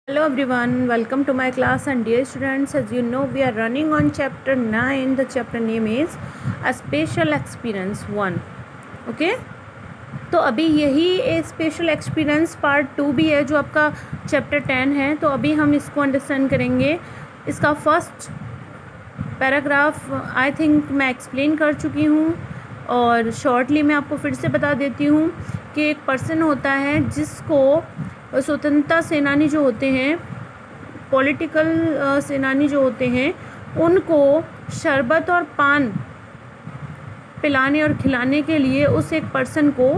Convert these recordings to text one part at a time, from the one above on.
Hello everyone, welcome to my class. And dear students, as you know, we are running on chapter 9. The chapter name is A Special Experience 1. Okay, तो अभी यही special experience part 2 भी है जो आपका chapter 10 है. तो अभी हम इसको अंडरस्टैंड करेंगे. इसका फर्स्ट पैराग्राफ आई थिंक मैं एक्सप्लेन कर चुकी हूँ और शॉर्टली मैं आपको फिर से बता देती हूँ कि एक पर्सन होता है जिसको स्वतंत्रता सेनानी जो होते हैं, पॉलिटिकल सेनानी जो होते हैं, उनको शरबत और पान पिलाने और खिलाने के लिए उस एक पर्सन को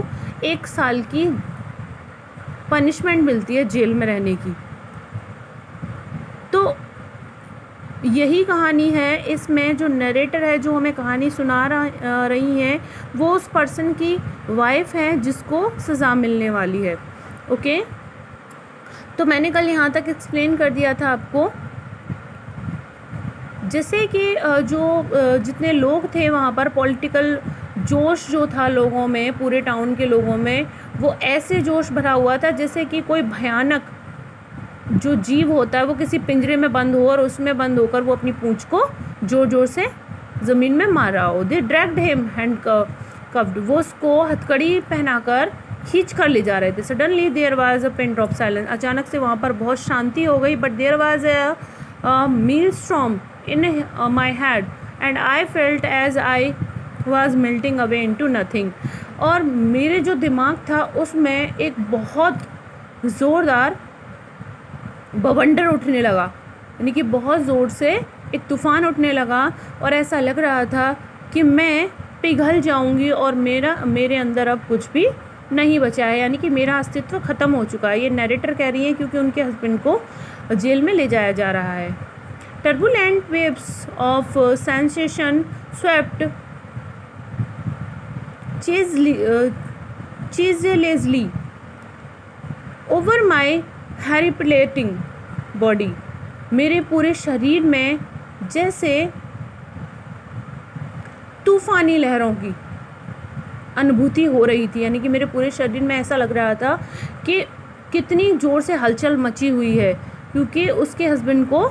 1 साल की पनिशमेंट मिलती है जेल में रहने की. तो यही कहानी है. इसमें जो नरेटर है, जो हमें कहानी सुना रही है, वो उस पर्सन की वाइफ है जिसको सज़ा मिलने वाली है. ओके, तो मैंने कल यहाँ तक एक्सप्लेन कर दिया था आपको. जैसे कि जो जितने लोग थे वहाँ पर, पॉलिटिकल जोश जो था लोगों में, पूरे टाउन के लोगों में, वो ऐसे जोश भरा हुआ था जैसे कि कोई भयानक जो जीव होता है वो किसी पिंजरे में बंद हो और उसमें बंद होकर वो अपनी पूंछ को जोर जोर से ज़मीन में मार रहा हो. दे ड्रैग्ड हिम हैंड कव्ड, वो उसको हथकड़ी पहनाकर खींच कर ले जा रहे थे. Suddenly there was a pin drop silence, अचानक से वहाँ पर बहुत शांति हो गई. But there was a meal storm in my head and I felt as I was melting away into nothing. और मेरे जो दिमाग था उसमें एक बहुत ज़ोरदार बवंडर उठने लगा, यानी कि बहुत ज़ोर से एक तूफ़ान उठने लगा और ऐसा लग रहा था कि मैं पिघल जाऊंगी और मेरे अंदर अब कुछ भी नहीं बचा है, यानी कि मेरा अस्तित्व ख़त्म हो चुका है. ये नरेटर कह रही है क्योंकि उनके हस्बैंड को जेल में ले जाया जा रहा है. Turbulent waves of sensation swept ceaselessly over my hair pulsating body. मेरे पूरे शरीर में जैसे तूफ़ानी लहरों की अनुभूति हो रही थी, यानी कि मेरे पूरे शरीर में ऐसा लग रहा था कि कितनी ज़ोर से हलचल मची हुई है क्योंकि उसके हस्बैंड को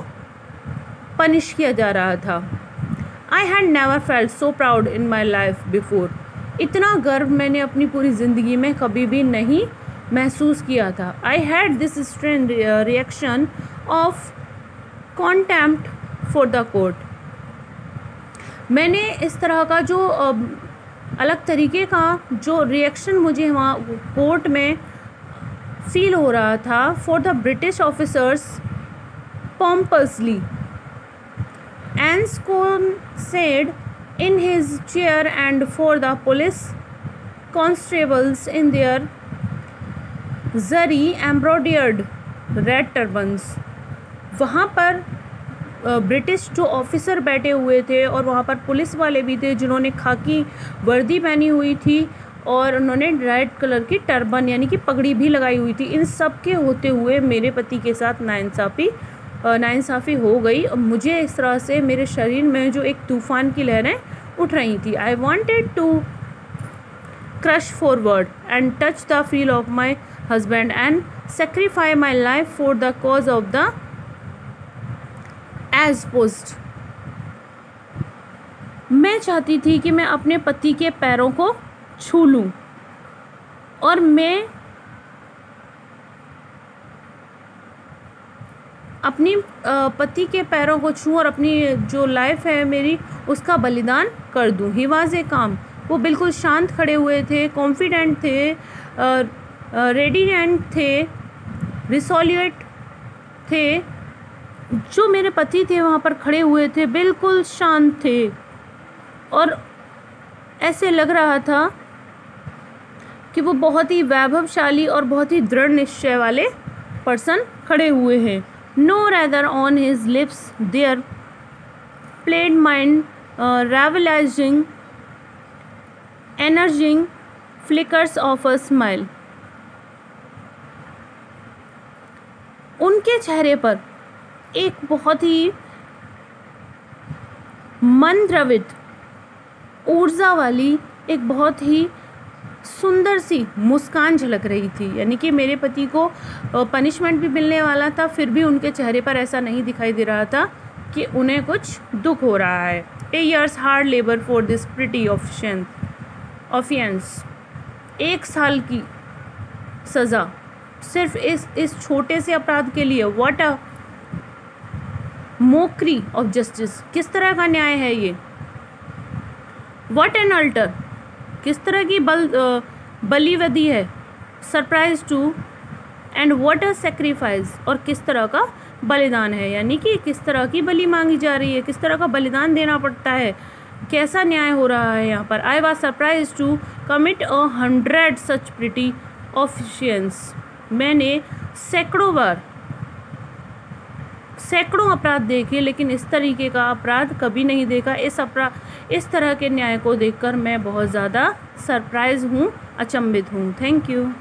पनिश किया जा रहा था. I had never felt so proud in my life before. इतना गर्व मैंने अपनी पूरी ज़िंदगी में कभी भी नहीं महसूस किया था. I had this strange reaction of contempt for the court. मैंने इस तरह का जो अलग तरीके का जो रिएक्शन मुझे वहाँ कोर्ट में फील हो रहा था. For the British officers pompously, Anscombe said in his chair, and for the police constables in their zari embroidered red turbans. वहाँ पर ब्रिटिश जो ऑफिसर बैठे हुए थे और वहाँ पर पुलिस वाले भी थे जिन्होंने खाकी वर्दी पहनी हुई थी और उन्होंने रेड कलर की टर्बन यानी कि पगड़ी भी लगाई हुई थी. इन सब के होते हुए मेरे पति के साथ नाइंसाफ़ी हो गई. मुझे इस तरह से मेरे शरीर में जो एक तूफ़ान की लहरें उठ रही थी. I wanted to crush forward and touch the feel of my husband and sacrifice my life for the cause of the age post. मैं चाहती थी कि मैं अपने पति के पैरों को छू लूं और मैं अपनी पति के पैरों को छूं और अपनी जो लाइफ है मेरी उसका बलिदान कर दूं. ही वाज ए काम, वो बिल्कुल शांत खड़े हुए थे, कॉन्फिडेंट थे, रेडिएंट थे, रिसोल्यूट थे. जो मेरे पति थे वहाँ पर खड़े हुए थे, बिल्कुल शांत थे और ऐसे लग रहा था कि वो बहुत ही वैभवशाली और बहुत ही दृढ़ निश्चय वाले पर्सन खड़े हुए हैं. No rather on his lips there played mind revitalizing energizing flickers of a smile. उनके चेहरे पर एक बहुत ही मन द्रवित ऊर्जा वाली, एक बहुत ही सुंदर सी मुस्कान झलक रही थी। यानी कि मेरे पति को पनिशमेंट भी मिलने वाला था, फिर भी उनके चेहरे पर ऐसा नहीं दिखाई दे रहा था कि उन्हें कुछ दुख हो रहा है। A year's hard labor for this pretty offense। 1 साल की सज़ा सिर्फ इस छोटे से अपराध के लिए। What a mockery of justice। किस तरह का न्याय है ये। What an altar। किस तरह की बलिवदी है। Surprise to and what a sacrifice. और किस तरह का बलिदान है, यानी कि किस तरह की बलि मांगी जा रही है, किस तरह का बलिदान देना पड़ता है, कैसा न्याय हो रहा है यहाँ पर। I was surprise to commit 100 such pretty offences. मैंने सैकड़ों अपराध देखे, लेकिन इस तरीके का अपराध कभी नहीं देखा। इस तरह के न्याय को देखकर मैं बहुत ज़्यादा सरप्राइज हूँ, अचंभित हूँ। Thank you.